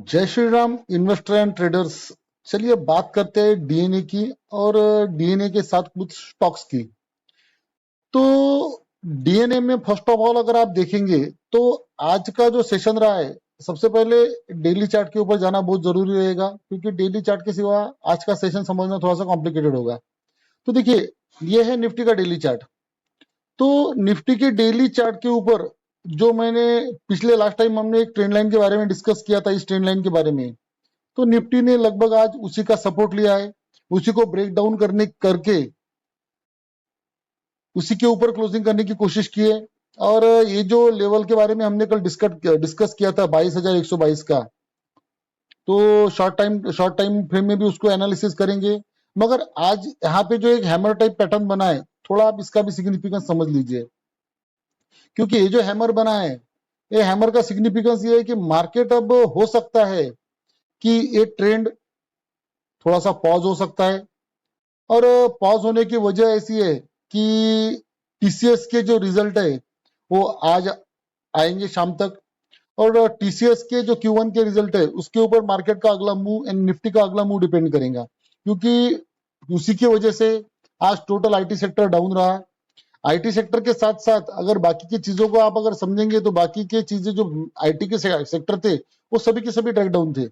जय Shri Ram investor and traders. चलिए बात करते हैं डीएनए की और डीएनए के साथ कुछ स्टॉक्स की। तो डीएनए में फर्स्ट ऑफ ऑल अगर आप देखेंगे तो आज का जो सेशन रहा है, सबसे पहले डेली चार्ट के ऊपर जाना बहुत जरूरी रहेगा, क्योंकि डेली चार्ट के सिवा आज का सेशन समझना थोड़ा सा कॉम्प्लिकेटेड होगा। तो देखिए, ये है निफ्टी का डेली चार्ट। तो निफ्टी के डेली चार्ट के ऊपर जो मैंने पिछले लास्ट टाइम हमने एक ट्रेंड लाइन के बारे में डिस्कस किया था, इस ट्रेंड लाइन के बारे में, तो निफ्टी ने लगभग आज उसी का सपोर्ट लिया है, उसी को ब्रेक डाउन करके उसी के ऊपर क्लोजिंग करने की कोशिश की है। और ये जो लेवल के बारे में हमने कल डिस्कस किया था 22,122 का, तो शॉर्ट टाइम फ्रेम में भी उसको एनालिसिस करेंगे। मगर आज यहाँ पे जो एक हैमर टाइप पैटर्न बना है, थोड़ा आप इसका भी सिग्निफिकेंस समझ लीजिए, क्योंकि ये जो हैमर बना है, ये हैमर का सिग्निफिकेंस ये है कि मार्केट अब हो सकता है कि ये ट्रेंड थोड़ा सा पॉज हो सकता है। और पॉज होने की वजह ऐसी है कि टीसीएस के जो रिजल्ट है वो आज आएंगे शाम तक, और टीसीएस के जो Q1 के रिजल्ट है उसके ऊपर मार्केट का अगला मूव एंड निफ्टी का अगला मूव डिपेंड करेगा, क्योंकि उसी की वजह से आज टोटल आईटी सेक्टर डाउन रहा। आईटी सेक्टर के साथ साथ अगर बाकी की चीजों को आप अगर समझेंगे तो बाकी के चीजें जो आईटी के सेक्टर थे वो सभी के सभी ट्रैक डाउन थे।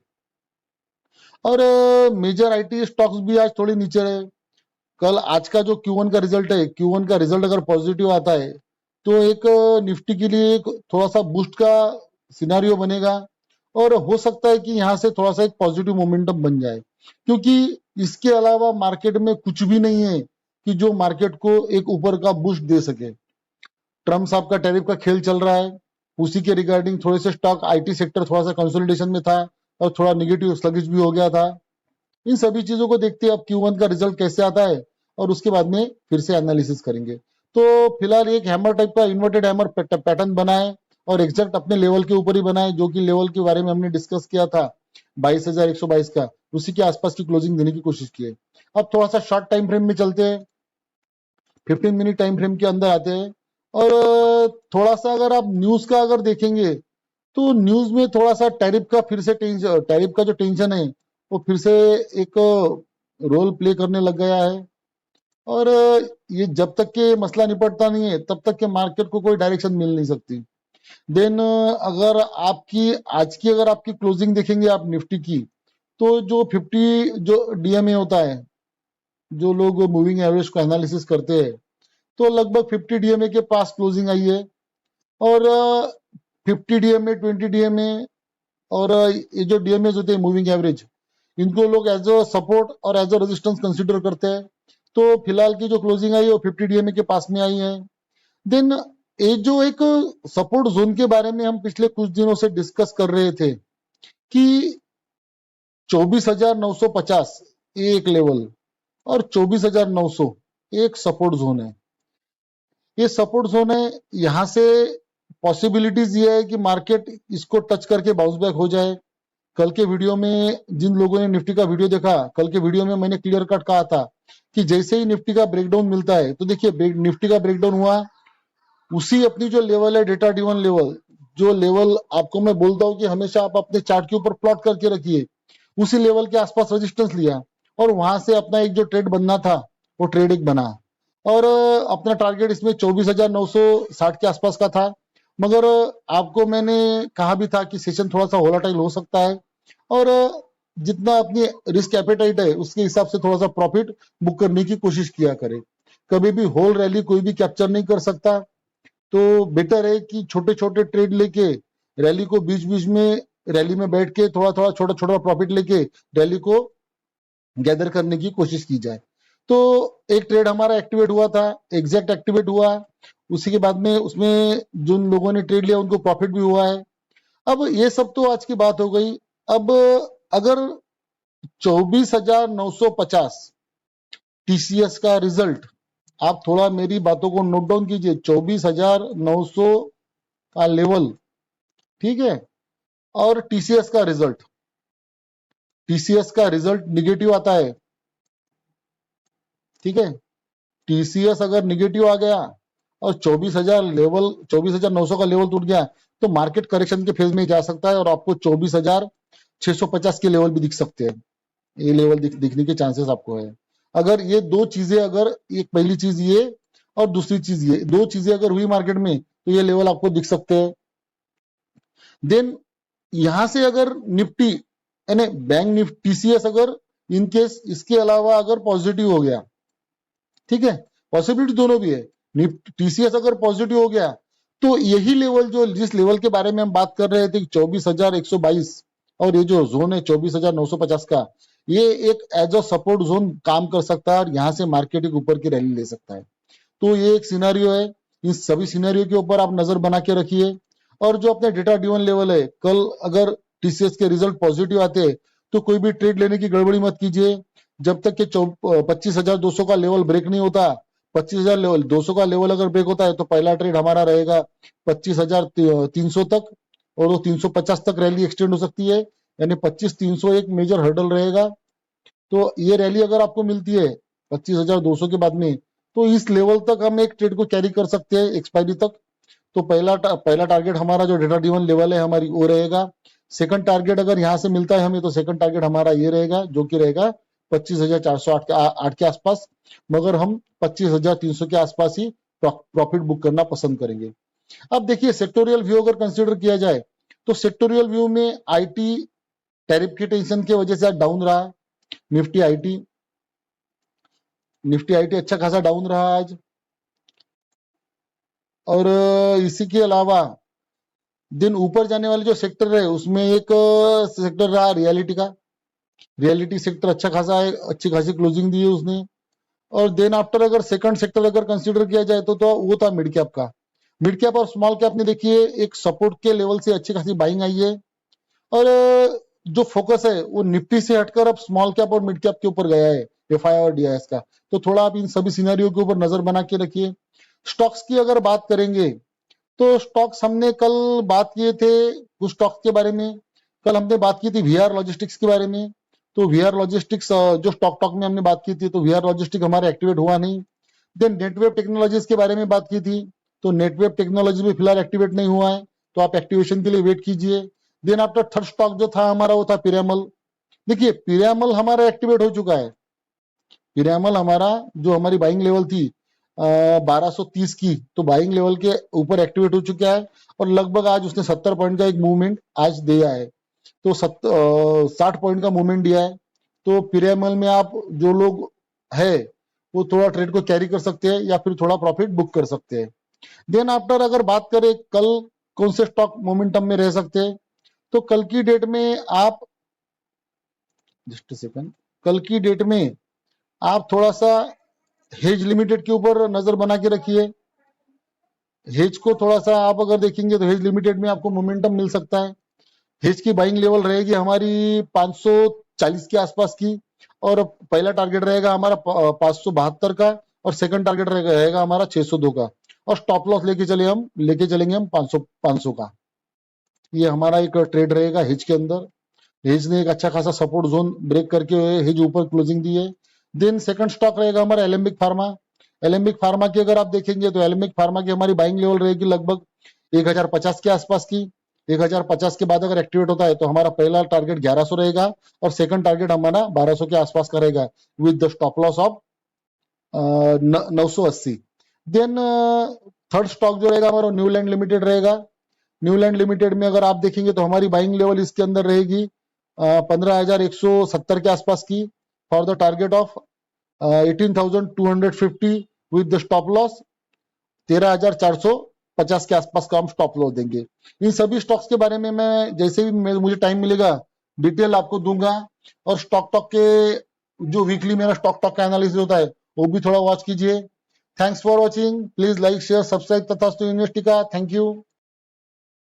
और मेजर आईटी स्टॉक्स भी आज थोड़े नीचे रहे। कल आज का जो Q1 का रिजल्ट है, Q1 का रिजल्ट अगर पॉजिटिव आता है तो एक निफ्टी के लिए एक थोड़ा सा बूस्ट का सिनारियो बनेगा, और हो सकता है कि यहाँ से थोड़ा सा एक पॉजिटिव मोमेंटम बन जाए, क्योंकि इसके अलावा मार्केट में कुछ भी नहीं है कि जो मार्केट को एक ऊपर का बूस्ट दे सके। ट्रम्प साहब का टैरिफ का खेल चल रहा है, उसी के रिगार्डिंग थोड़े से स्टॉक आईटी सेक्टर थोड़ा सा कंसोलिडेशन में था और थोड़ा निगेटिव स्लगिश भी हो गया था। इन सभी चीजों को देखते अब Q1 का रिजल्ट कैसे आता है और उसके बाद में फिर से एनालिसिस करेंगे। तो फिलहाल एक हैमर टाइप का इन्वर्टेड हैमर पैटर्न बना है, और एग्जैक्ट अपने लेवल के ऊपर ही बना है, जो कि लेवल के बारे में हमने डिस्कस किया था 22,122 का, उसी के आसपास की क्लोजिंग देने की कोशिश की है। अब थोड़ा सा शॉर्ट टाइम फ्रेम में चलते हैं, 15 मिनट टाइम फ्रेम के अंदर आते हैं। और थोड़ा सा अगर आप न्यूज का अगर देखेंगे तो न्यूज में थोड़ा सा टैरिफ का फिर से टैरिफ का जो टेंशन है वो फिर से एक रोल प्ले करने लग गया है। और ये जब तक के मसला निपटता नहीं है तब तक के मार्केट को कोई डायरेक्शन मिल नहीं सकती। देन अगर आपकी आज की अगर आपकी क्लोजिंग देखेंगे आप निफ्टी की, तो जो 50 जो डीएमए होता है, जो लोग मूविंग एवरेज को एनालिसिस करते हैं, तो लगभग 50 डीएमए के पास क्लोजिंग आई है। और 50 डीएमए, 20 डीएमए और ये जो डीएमए होते हैं मूविंग एवरेज, इनको लोग एज अ सपोर्ट और एज अ रेजिस्टेंस कंसीडर करते हैं। तो फिलहाल की जो क्लोजिंग आई है वो 50 डीएमए के पास में आई है। देन ये जो एक सपोर्ट जोन के बारे में हम पिछले कुछ दिनों से डिस्कस कर रहे थे कि 24,950 एक लेवल और 24,900 एक सपोर्ट जोन है। ये सपोर्ट जोन है, यहां से पॉसिबिलिटीज ये है कि मार्केट इसको टच करके बाउंस बैक हो जाए। कल के वीडियो में जिन लोगों ने निफ्टी का वीडियो देखा, कल के वीडियो में मैंने क्लियर कट कहा था कि जैसे ही निफ्टी का ब्रेकडाउन मिलता है, तो देखिए निफ्टी का ब्रेकडाउन हुआ, उसी अपनी जो लेवल है डेटा ड्रिवन लेवल, जो लेवल आपको मैं बोलता हूं कि हमेशा आप अपने चार्ट के ऊपर प्लॉट करके रखिए, उसी लेवल के आसपास रेजिस्टेंस लिया और वहां से अपना एक जो ट्रेड बनना था वो ट्रेड एक बना। और अपना टारगेट इसमें 24,960 के आसपास का था। मगर आपको मैंने कहा भी था कि सेशन थोड़ा सा वोलाटाइल हो सकता है, और जितना अपनी रिस्क एपेटाइट है उसके हिसाब से थोड़ा सा प्रॉफिट बुक करने की कोशिश किया करें। कभी भी होल रैली कोई भी कैप्चर नहीं कर सकता, तो बेटर है कि छोटे छोटे ट्रेड लेके रैली को बीच बीच में रैली में बैठ के थोड़ा थोड़ा छोटा छोटा प्रॉफिट लेके रैली को गैदर करने की कोशिश की जाए। तो एक ट्रेड हमारा एक्टिवेट हुआ था, एग्जैक्ट एक्टिवेट हुआ, उसी के बाद में उसमें जिन लोगों ने ट्रेड लिया उनको प्रॉफिट भी हुआ है। अब ये सब तो आज की बात हो गई। अब अगर 24,950 टीसीएस का रिजल्ट, आप थोड़ा मेरी बातों को नोट डाउन कीजिए, 24,900 का लेवल, ठीक है, और टीसीएस का रिजल्ट निगेटिव आता है, ठीक है, टीसीएस अगर निगेटिव आ गया और 24,900 का लेवल टूट गया तो मार्केट करेक्शन के फेज में जा सकता है और आपको 24,650 के लेवल भी दिख सकते हैं। ये लेवल दिखने के चांसेस आपको है। अगर ये दो चीजें, अगर एक पहली चीज ये और दूसरी चीज ये, दो चीजें अगर हुई मार्केट में तो ये लेवल आपको दिख सकते हैं। देन यहां से अगर निफ्टी यानी बैंक निफ्टी टीसीएस अगर इनकेस इसके अलावा अगर पॉजिटिव हो गया, ठीक है, पॉसिबिलिटी दोनों भी है, टीसीएस अगर पॉजिटिव हो गया तो यही लेवल जो जिस लेवल के बारे में हम बात कर रहे थे 24,122 और ये जो जोन है 24,950 का, ये एक एज अ सपोर्ट जोन काम कर सकता है और यहाँ से मार्केट एक ऊपर की रैली ले सकता है। तो ये एक सिनेरियो है। इन सभी सिनेरियो के ऊपर आप नजर बना के रखिए। और जो अपने डेटा ड्रिवन लेवल है, कल अगर टीसीएस के रिजल्ट पॉजिटिव आते हैं तो कोई भी ट्रेड लेने की गड़बड़ी मत कीजिए जब तक कि 25,200 का लेवल ब्रेक नहीं होता। 25,200 का लेवल अगर ब्रेक होता है तो पहला ट्रेड हमारा रहेगा 25,300 तक और वो 350 तक रैली एक्सटेंड हो सकती है, यानी 25,300 एक मेजर हर्डल रहेगा। तो ये रैली अगर आपको मिलती है 25,200 के बाद में तो इस लेवल तक हम एक ट्रेड को कैरी कर सकते हैं एक्सपायरी तक। तो पहला टारगेट हमारा जो डेटा ड्रिवन लेवल है हमारी वो रहेगा। सेकंड टारगेट अगर यहाँ से मिलता है हमें तो सेकंड टारगेट हमारा ये रहेगा जो कि रहेगा 25,408 के आसपास, मगर हम 25,300 के आसपास ही प्रॉफिट बुक करना पसंद करेंगे। अब देखिए सेक्टोरियल व्यू अगर कंसिडर किया जाए तो सेक्टोरियल व्यू में आईटी टैरिफ की टेंशन की वजह से आज डाउन रहा। निफ्टी आईटी अच्छा खासा डाउन रहा आज। और इसी के अलावा दिन ऊपर जाने वाले जो सेक्टर है उसमें एक सेक्टर रहा रियलिटी सेक्टर अच्छा खासा है, अच्छी खासी क्लोजिंग दी है उसने। और देन आफ्टर अगर सेकंड सेक्टर अगर कंसीडर किया जाए तो वो था मिड कैप का। मिड कैप और स्मॉल कैप ने देखिए एक सपोर्ट के लेवल से अच्छी खासी बाइंग आई है और जो फोकस है वो निफ्टी से हटकर अब स्मॉल कैप और मिड कैप के ऊपर गया है, एफआई और डीआईएस का। तो थोड़ा आप इन सभी सिनेरियो के ऊपर नजर बना के रखिए। स्टॉक्स की अगर बात करेंगे तो स्टॉक्स हमने कल बात किए थे कुछ स्टॉक्स के बारे में। कल हमने बात की थी वीआर लॉजिस्टिक्स के बारे में। तो वीआर लॉजिस्टिक्स जो स्टॉक टॉक में हमने बात की थी तो वीआर लॉजिस्टिक हमारा एक्टिवेट हुआ नहीं। देन नेटवेव टेक्नोलॉजीज के बारे में बात की थी तो नेटवेव टेक्नोलॉजी भी फिलहाल एक्टिवेट नहीं हुआ है, तो आप एक्टिवेशन के लिए वेट कीजिए। देन आफ्टर थर्ड स्टॉक जो था हमारा वो था पिरामल। देखिए पिरामल हमारा एक्टिवेट हो चुका है। पिरामल हमारा जो हमारी बाइंग लेवल थी 1230 की, तो बाइंग लेवल के ऊपर एक्टिवेट हो चुका है और लगभग आज उसने 70 पॉइंट का एक मूवमेंट आज दिया है। तो 60 पॉइंट का मूवमेंट दिया है। तो पिरामल में आप जो लोग है वो थोड़ा ट्रेड को कैरी कर सकते हैं या फिर थोड़ा प्रॉफिट बुक कर सकते हैं। देन आफ्टर अगर बात करें कल कौन से स्टॉक मोमेंटम में रह सकते हैं तो कल की डेट में आप जस्ट सेकंड, कल की डेट में आप थोड़ा सा हेज लिमिटेड के ऊपर नजर बना के रखिए। हेज को थोड़ा सा आप अगर देखेंगे तो हेज लिमिटेड में आपको मोमेंटम मिल सकता है। हेज की बाइंग लेवल रहेगी हमारी 540 के आसपास की और पहला टारगेट रहेगा हमारा 572 का और सेकंड टारगेट रहेगा हमारा 602 का और स्टॉप लॉस लेके चलेंगे हम 500 का। ये हमारा एक ट्रेड रहेगा हेज के अंदर। हेज ने एक अच्छा खासा सपोर्ट जोन ब्रेक करके हेज ऊपर क्लोजिंग दी है। देन सेकंड स्टॉक रहेगा हमारा एलेम्बिक फार्मा। एलेम्बिक फार्मा की अगर आप देखेंगे तो एलेम्बिक फार्मा की हमारी बाइंग लेवल रहेगी लगभग 1050 के आसपास की। 1050 के बाद अगर एक्टिवेट होता है तो हमारा पहला टारगेट 1100 रहेगा और सेकंड टारगेट हमारा 1200 के आसपास का रहेगा with the stop loss of 980। Then third stock जो रहेगा हमारा न्यूलैंड लिमिटेड रहेगा। न्यूलैंड लिमिटेड में अगर आप देखेंगे तो हमारी बाइंग लेवल इसके अंदर रहेगी 15,170 के आसपास की for the target of 18,250 with the stop loss 13,450 के आसपास का हम स्टॉप लॉस देंगे। इन सभी स्टॉक्स के बारे में मैं जैसे भी मुझे टाइम मिलेगा डिटेल आपको दूंगा और स्टॉक टॉक के जो वीकली मेरा स्टॉक टॉक का एनालिसिस होता है वो भी थोड़ा वॉच कीजिए। Thanks for watching, please like share subscribe तथा इन्वेस्टिका। Thank you.